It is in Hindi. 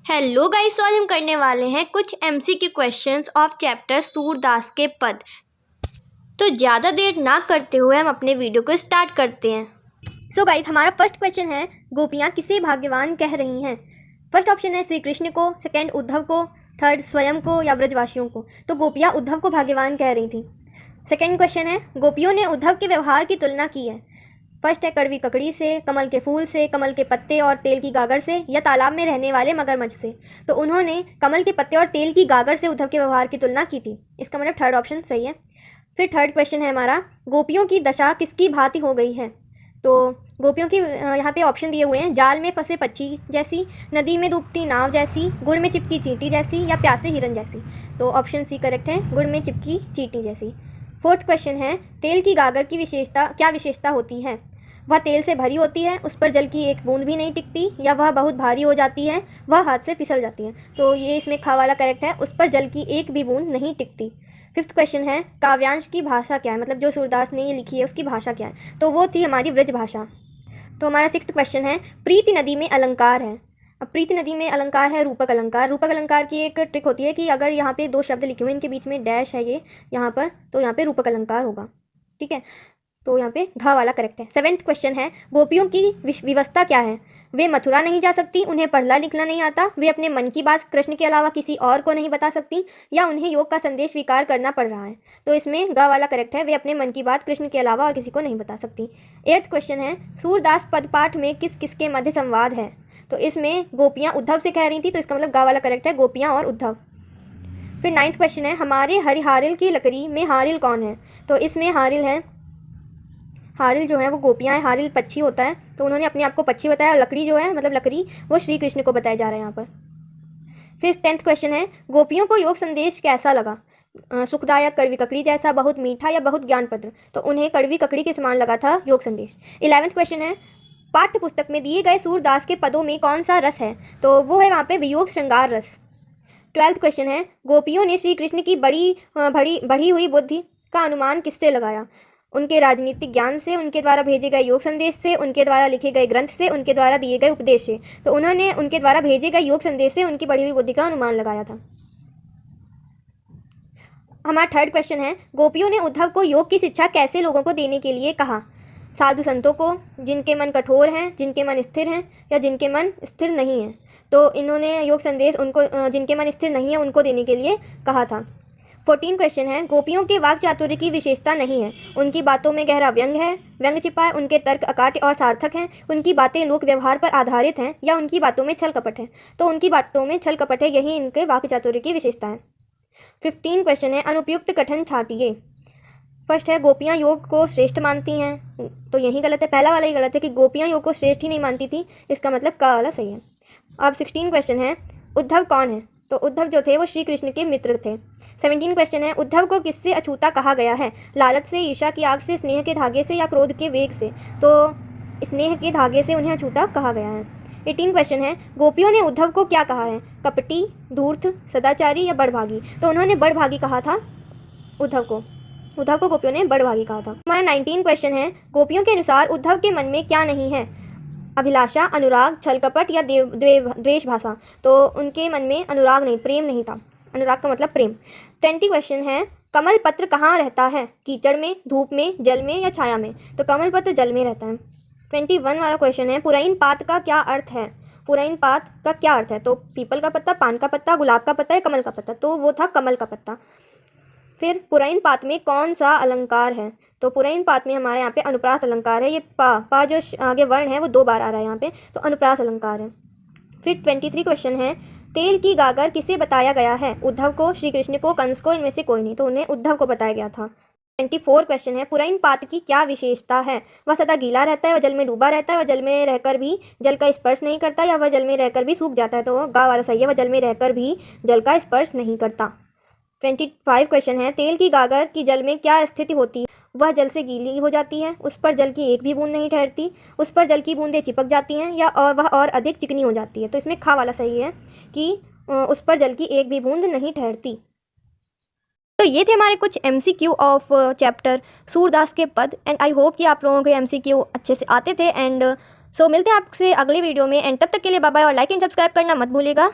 हेलो गाइस, तो आज हम करने वाले हैं कुछ MCQ questions of chapter Surdas के पद। तो ज़्यादा देर ना करते हुए हम अपने वीडियो को स्टार्ट करते हैं। सो गाइस, हमारा फर्स्ट क्वेश्चन है, गोपियाँ किसे भाग्यवान कह रही हैं। फर्स्ट ऑप्शन है श्री कृष्ण को, सेकेंड उद्धव को, थर्ड स्वयं को या ब्रजवासियों को। तो गोपियाँ उद्धव को भाग्यवान कह रही थी। सेकेंड क्वेश्चन है, गोपियों ने उद्धव के व्यवहार की तुलना की है। फर्स्ट है कड़वी ककड़ी से, कमल के फूल से, कमल के पत्ते और तेल की गागर से, या तालाब में रहने वाले मगरमच्छ से। तो उन्होंने कमल के पत्ते और तेल की गागर से उद्धव के व्यवहार की तुलना की थी। इसका मतलब थर्ड ऑप्शन सही है। फिर थर्ड क्वेश्चन है हमारा, गोपियों की दशा किसकी भांति हो गई है। तो गोपियों की यहाँ पे ऑप्शन दिए हुए हैं, जाल में फंसे पक्षी जैसी, नदी में डूबती नाव जैसी, गुड़ में चिपकी चींटी जैसी, या प्यासे हिरन जैसी। तो ऑप्शन सी करेक्ट है, गुड़ में चिपकी चींटी जैसी। फोर्थ क्वेश्चन है, तेल की गागर की क्या विशेषता होती है। वह तेल से भरी होती है, उस पर जल की एक बूंद भी नहीं टिकती, या वह बहुत भारी हो जाती है, वह हाथ से फिसल जाती है। तो ये इसमें खा वाला करेक्ट है, उस पर जल की एक भी बूंद नहीं टिकती। फिफ्थ क्वेश्चन है, काव्यांश की भाषा क्या है, मतलब जो सूरदास ने ये लिखी है उसकी भाषा क्या है। तो वो थी हमारी ब्रज भाषा। तो हमारा सिक्स्थ क्वेश्चन है, प्रीति नदी में अलंकार है। अब प्रीति नदी में अलंकार है रूपक अलंकार। रूपक अलंकार की एक ट्रिक होती है कि अगर यहाँ पे दो शब्द लिखे हुए इनके बीच में डैश है ये यहाँ पर, तो यहाँ पे रूपक अलंकार होगा। ठीक है, तो यहाँ पे घा वाला करेक्ट है। सेवेंथ क्वेश्चन है, गोपियों की व्यवस्था क्या है। वे मथुरा नहीं जा सकती, उन्हें पढ़ना लिखना नहीं आता, वे अपने मन की बात कृष्ण के अलावा किसी और को नहीं बता सकती, या उन्हें योग का संदेश स्वीकार करना पड़ रहा है। तो इसमें ग वाला करेक्ट है, वे अपने मन की बात कृष्ण के अलावा और किसी को नहीं बता सकती। एट्थ क्वेश्चन है, सूरदास पदपाठ में किस किसके मध्य संवाद है। तो इसमें गोपियाँ उद्धव से कह रही थी, तो इसका मतलब ग वाला करेक्ट है, गोपियाँ और उद्धव। फिर नाइन्थ क्वेश्चन है, हमारे हरिहारिल की लकड़ी में हारिल कौन है। तो इसमें हारिल है, हारिल जो है वो गोपियाँ हैं, हारिल पक्षी होता है, तो उन्होंने अपने आप को पक्षी बताया। लकड़ी जो है मतलब लकड़ी वो श्री कृष्ण को बताया जा रहा है यहाँ पर। फिर 10th क्वेश्चन है, गोपियों को योग संदेश कैसा लगा। सुखदायक, कड़वी ककड़ी जैसा, बहुत मीठा, या बहुत ज्ञानपत्र। तो उन्हें कड़वी ककड़ी के समान लगा था योग संदेश। 11th क्वेश्चन है, पाठ्य पुस्तक में दिए गए सूरदास के पदों में कौन सा रस है। तो वो है वहाँ पे वियोग श्रृंगार रस। 12th क्वेश्चन है, गोपियों ने श्री कृष्ण की बढ़ी हुई बुद्धि का अनुमान किससे लगाया। उनके राजनीतिक ज्ञान से, उनके द्वारा भेजे गए योग संदेश से, उनके द्वारा लिखे गए ग्रंथ से, उनके द्वारा दिए गए उपदेश से। तो उन्होंने उनके द्वारा भेजे गए योग संदेश से उनकी बढ़ी हुई बुद्धि का अनुमान लगाया था। हमारा थर्ड क्वेश्चन है, गोपियों ने उद्धव को योग की शिक्षा कैसे लोगों को देने के लिए कहा। साधु संतों को, जिनके मन कठोर हैं, जिनके मन स्थिर हैं, या जिनके मन स्थिर नहीं हैं। तो इन्होंने योग संदेश उनको जिनके मन स्थिर नहीं है उनको देने के लिए कहा था। 14 क्वेश्चन है, गोपियों के वाक चातुर्य की विशेषता नहीं है। उनकी बातों में गहरा व्यंग है, व्यंग छिपा है, उनके तर्क अकाट्य और सार्थक हैं, उनकी बातें लोक व्यवहार पर आधारित हैं, या उनकी बातों में छल कपट है। तो उनकी बातों में छल कपट है, यही इनके वाक चातुर्य की विशेषता है। 15 क्वेश्चन है, अनुपयुक्त कथन छाटिए। फर्स्ट है, गोपियाँ योग को श्रेष्ठ मानती हैं। तो यही गलत है, पहला वाला ही गलत है कि गोपियाँ योग को श्रेष्ठ ही नहीं मानती थी, इसका मतलब का वाला सही है। अब 16 क्वेश्चन है, उद्धव कौन है। तो उद्धव जो थे वो श्री कृष्ण के मित्र थे। 17 क्वेश्चन है, उद्धव को किससे अछूता कहा गया है। लालच से, ईर्ष्या की आग से, स्नेह के धागे से, या क्रोध के वेग से। तो स्नेह के धागे से उन्हें अछूता कहा गया है। 18 क्वेश्चन है, गोपियों ने उद्धव को क्या कहा है। कपटी, धूर्त, सदाचारी, या बड़भागी। तो उन्होंने बड़भागी कहा था उद्धव को गोपियों ने बड़भागी कहा था। हमारा 19 क्वेश्चन है, गोपियों के अनुसार उद्धव के मन में क्या नहीं है। अभिलाषा, अनुराग, छल कपट, या द्वेष भाषा। तो उनके मन में अनुराग नहीं, प्रेम नहीं था। अनुराग का मतलब प्रेम। 20 क्वेश्चन है, कमल पत्र कहाँ रहता है। कीचड़ में, धूप में, जल में, या छाया में। तो कमल पत्र जल में रहता है। 21 वाला क्वेश्चन है, पुरैन पात का क्या अर्थ है। पुरैन पात का क्या अर्थ है। तो पीपल का पत्ता, पान का पत्ता, गुलाब का पत्ता, या कमल का पत्ता। तो वो था कमल का पत्ता। फिर पुरैन पात में कौन सा अलंकार है। तो पुरैन पात में हमारे यहाँ पे अनुप्रास अलंकार है। ये पा जो आगे वर्ण है वो 2 बार आ रहा है यहाँ पे, तो अनुप्रास अलंकार है। फिर 23 क्वेश्चन है, तेल की गागर किसे बताया गया है। उद्धव को, श्री कृष्ण को, कंस को, इनमें से कोई नहीं। तो उन्हें उद्धव को बताया गया था। 24 क्वेश्चन है, पुरैन पात की क्या विशेषता है। वह सदा गीला रहता है, वह जल में डूबा रहता है, वह जल में रहकर भी जल का स्पर्श नहीं करता, या वह जल में रहकर भी सूख जाता है। तो गा वाला सही है, वह जल में रहकर भी जल का स्पर्श नहीं करता। 25 क्वेश्चन है, तेल की गागर की जल में क्या स्थिति होती है। वह जल से गीली हो जाती है, उस पर जल की एक भी बूंद नहीं ठहरती, उस पर जल की बूंदें चिपक जाती हैं, या वह और अधिक चिकनी हो जाती है। तो इसमें खा वाला सही है कि उस पर जल की एक भी बूंद नहीं ठहरती। तो ये थे हमारे कुछ MCQ ऑफ चैप्टर सूरदास के पद। एंड आई होप कि आप लोगों के MCQ अच्छे से आते थे। एंड सो मिलते हैं आपसे अगले वीडियो में। एंड तब तक के लिए बाय बाय, और लाइक एंड सब्सक्राइब करना मत भूलिएगा।